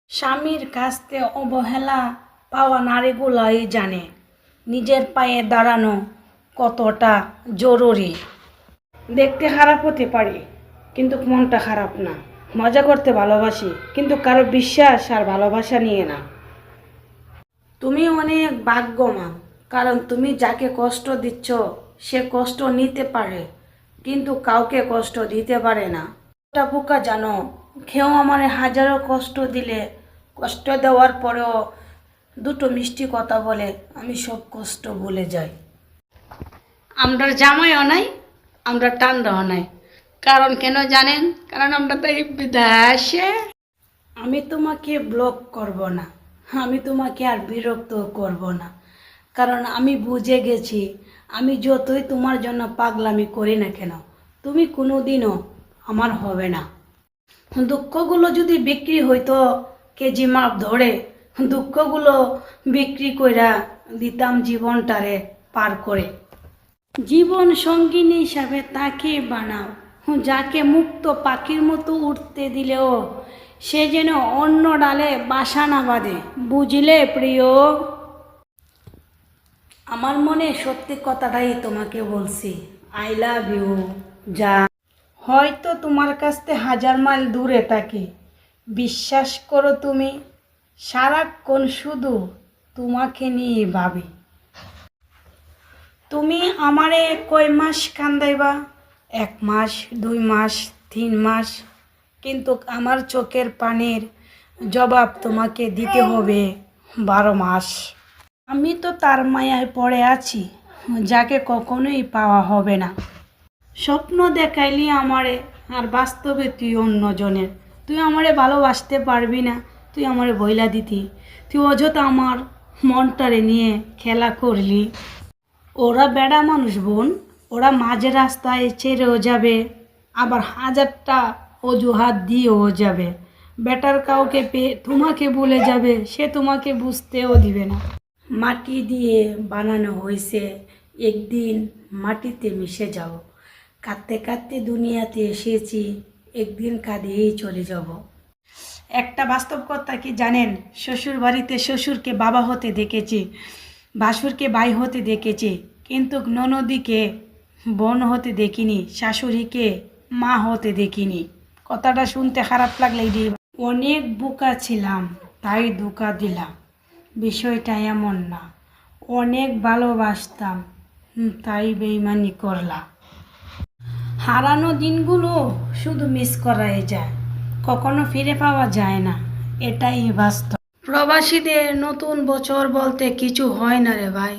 স্বামীর কাছ থেকে অবহেলা পাওয়া নারীগুলাই জানে নিজের পায়ে দাঁড়ানো কতটা জরুরি। দেখতে খারাপ হতে পারি কিন্তু মনটা খারাপ না। মজা করতে ভালোবাসি কিন্তু কারো বিশ্বাস আর ভালোবাসা নিয়ে না। তুমি অনেক ভাগ্যবান, কারণ তুমি যাকে কষ্ট দিচ্ছ সে কষ্ট নিতে পারে কিন্তু কাউকে কষ্ট দিতে পারে না। ওটা বোকা জানো, কেউ আমার হাজারো কষ্ট দিলে, কষ্ট দেওয়ার পরেও দুটো মিষ্টি কথা বলে আমি সব কষ্ট ভুলে যাই। আমরা জামাইও নাই, আমরা টান্ডাও নাই। কারণ কেন জানেন? কারণ আমরা তো এই বিদেশে। আমি তোমাকে ব্লক করব না, আমি তোমাকে আর বিরক্ত করব না, কারণ আমি বুঝে গেছি আমি যতই তোমার জন্য পাগলামি করি না কেন তুমি কোনোদিনও আমার হবে না। দুঃখগুলো যদি বিক্রি হইতো কেজি মাপ ধরে, দুঃখগুলো বিক্রি কইরা দিতাম জীবনটারে পার করে। জীবন সঙ্গিনী হিসাবে তাকে বানাও যাকে মুক্ত পাখির মতো উঠতে দিলেও সে যেন অন্য ডালে বাসা না বাঁধে, বুঝলে প্রিয়? আমার মনে সত্যি কথাটাই তোমাকে বলছি, আই লাভ ইউ। যা হয়তো তোমার কাছ থেকে 1000 মাইল দূরে থাকি, বিশ্বাস করো তুমি সারাক্ষণ শুধু তোমাকে নিয়ে ভাবি। তুমি আমারে কয় মাস কান্দাইবা? 1 মাস, 2 মাস, 3 মাস, কিন্তু আমার চোখের পানির জবাব তোমাকে দিতে হবে 12 মাস। আমি তো তার মায়ায় পড়ে আছি যাকে কখনোই পাওয়া হবে না। স্বপ্ন দেখাইলি আমারে আর বাস্তবে তুই অন্যজনের। তুই আমারে ভালোবাসতে পারবি না, তুই আমারে বইলা দিতি। তুই অযথা আমার মনটারে নিয়ে খেলা করলি। ওরা বেড়া মানুষ বোন, ওরা মাঝে রাস্তায় ছেড়েও যাবে, আবার 1000টা অজুহাত দিয়েও যাবে। বেটার কাউকে পেয়ে তোমাকে ভুলে যাবে, সে তোমাকে বুঝতেও দিবে না। মাটি দিয়ে বানানো হয়েছে, একদিন মাটিতে মিশে যাব। কাঁদতে কাঁদতে দুনিয়াতে এসেছি, একদিন কাঁদিয়েই চলে যাব। একটা বাস্তব কথা কি জানেন? শ্বশুর বাড়িতে শ্বশুরকে বাবা হতে দেখেছি, ভাসুরকে ভাই হতে দেখেছি, কিন্তু ননদীকে বোন হতে দেখিনি, শাশুড়িকে মা হতে দেখিনি। কথাটা শুনতে খারাপ লাগলেই অনেক বোকা ছিলাম তাই ধোঁকা দিলাম, বিষয়টা এমন না। অনেক ভালোবাসতাম তাই বেইমানি করলাম। হারানো দিনগুলো শুধু মিস করাই যায়, কখনো ফিরে পাওয়া যায় না, এটাই বাস্তব। প্রবাসীদের নতুন বছর বলতে কিছু হয় না রে ভাই।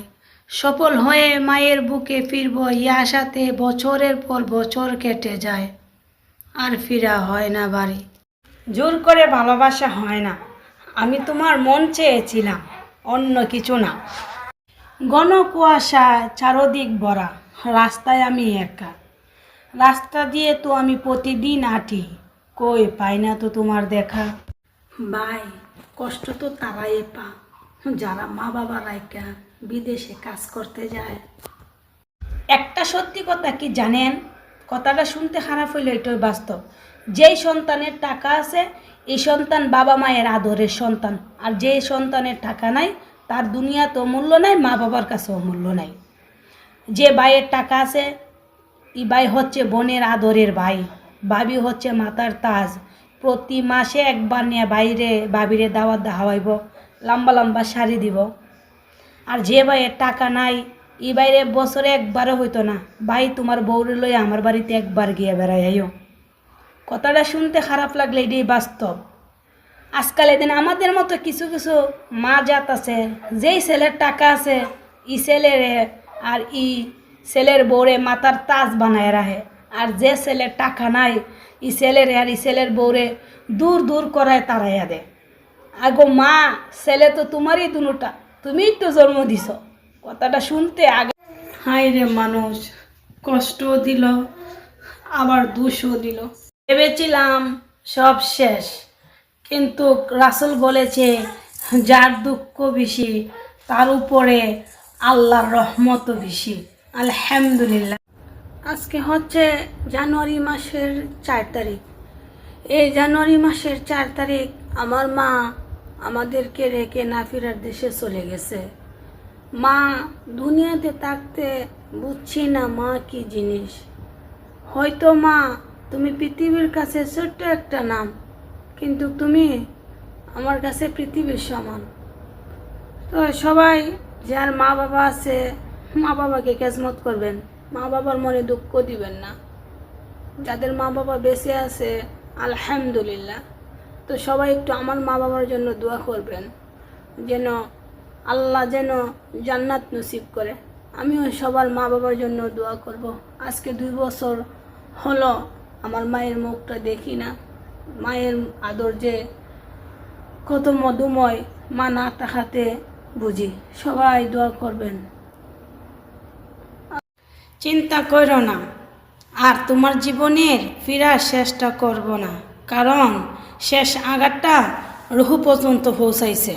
সফল হয়ে মায়ের বুকে ফিরবো এই আশাতে বছরের পর বছর কেটে যায়, আর ফিরা হয় না বাড়ি। জোর করে ভালোবাসা হয় না। আমি তোমার মন চেয়েছিলাম, অন্য কিছু না। ঘন কুয়াশা চারদিক ভরা, রাস্তায় আমি একা। রাস্তা দিয়ে তো আমি প্রতিদিন হাঁটি, কই পাই না তো তোমার দেখা। ভাই, কষ্ট তো তারাই পা যারা মা বাবা রাইকা বিদেশে কাজ করতে যায়। একটা সত্যি কথা কি জানেন? কথাটা শুনতে খারাপ হইলে এটাই বাস্তব। যেই সন্তানের টাকা আছে এই সন্তান বাবা মায়ের আদরের সন্তান, আর যে সন্তানের টাকা নাই তার দুনিয়াতেও মূল্য নাই, মা বাবার কাছেও মূল্য নাই। যে ভাইয়ের টাকা আছে এই ভাই হচ্ছে বোনের আদরের ভাই, ভাবি হচ্ছে মাতার তাজ। প্রতি মাসে একবার নিয়ে বাইরে ভাবিরে দাওয়াত খাওয়াইব, লম্বা লম্বা শাড়ি দিব। আর যে ভাইয়ের টাকা নাই এই বাইরে বছরে একবারও হইতো না, ভাই তোমার বউরে লইয়া আমার বাড়িতে একবার গিয়ে বেড়াই আইও। কথাটা শুনতে খারাপ লাগলে এটাই বাস্তব। আজকাল এদিন আমাদের মতো কিছু কিছু মা জাত আছে, যেই ছেলের টাকা আছে ই ছেলেরে আর ই ছেলের বউরে মাতার তাজ বানায় রাখে, আর যে ছেলের টাকা নাই ই ছেলেরে আর ই ছেলের বউরে দূর দূর করায় তাড়াইয়া দেয়। আগো মা, ছেলে তো তোমারই দুটা, তুমিই তো জন্ম দিছ। কথাটা শুনতে আগে হায় রে, মানুষ কষ্টও দিল আবার দোষও দিল। ভেবেছিলাম সব শেষ, কিন্তু রাসূল বলেছে যার দুঃখ বেশি তার উপরে আল্লাহর রহমতও বেশি। আলহামদুলিল্লাহ। আজকে হচ্ছে জানুয়ারি মাসের 4 তারিখ। এই জানুয়ারি মাসের 4 তারিখ আমার মা আমাদেরকে রেখে না ফেরার দেশে চলে গেছে। মা দুনিয়াতে থাকতে বুঝছি না মা কি জিনিস। হয়তো মা তুমি পৃথিবীর কাছে ছোট্ট একটা নাম, কিন্তু তুমি আমার কাছে পৃথিবীর সমান। তো সবাই যার মা বাবা আছে মা বাবাকে খেজমত করবেন, মা বাবার মনে দুঃখ দিবেন না। যাদের মা বাবা বেঁচে আছে আলহামদুলিল্লাহ। তো সবাই একটু আমার মা বাবার জন্য দোয়া করবেন, যেন আল্লাহ যেন জান্নাত নসিব করে। আমিও সবার মা বাবার জন্য দোয়া করব। আজকে 2 বছর হলো আমার মায়ের মুখটা দেখি না। মায়ের আদর যে কত মধুময় মা না তাকাতে বুঝি। সবাই দোয়া করবেন। চিন্তা করো না, আর তোমার জীবনের ফেরার চেষ্টা করব না, কারণ শেষ আঘাতটা রুহু পর্যন্ত পৌঁছাইছে।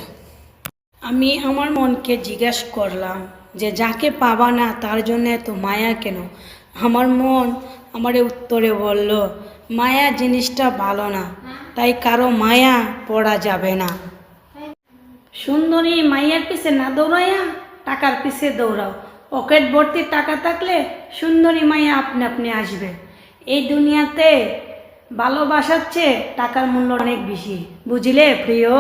আমি আমার মনকে জিজ্ঞেস করলাম যে যাকে পাবা না তার জন্য এত মায়া কেন? আমার মন আমার উত্তরে বলল, মায়া জিনিসটা ভালো না, তাই কারো মায়া পড়া যাবে না। সুন্দরী মাইয়ার পিছে না দৌড়াইয়া টাকার পিছে দৌড়াও। পকেট ভর্তি টাকা থাকলে সুন্দরী মাইয়া আপনি আপনি আসবে। এই দুনিয়াতে ভালোবাসার চেয়ে টাকার মূল্য অনেক বেশি, বুঝলে প্রিয়?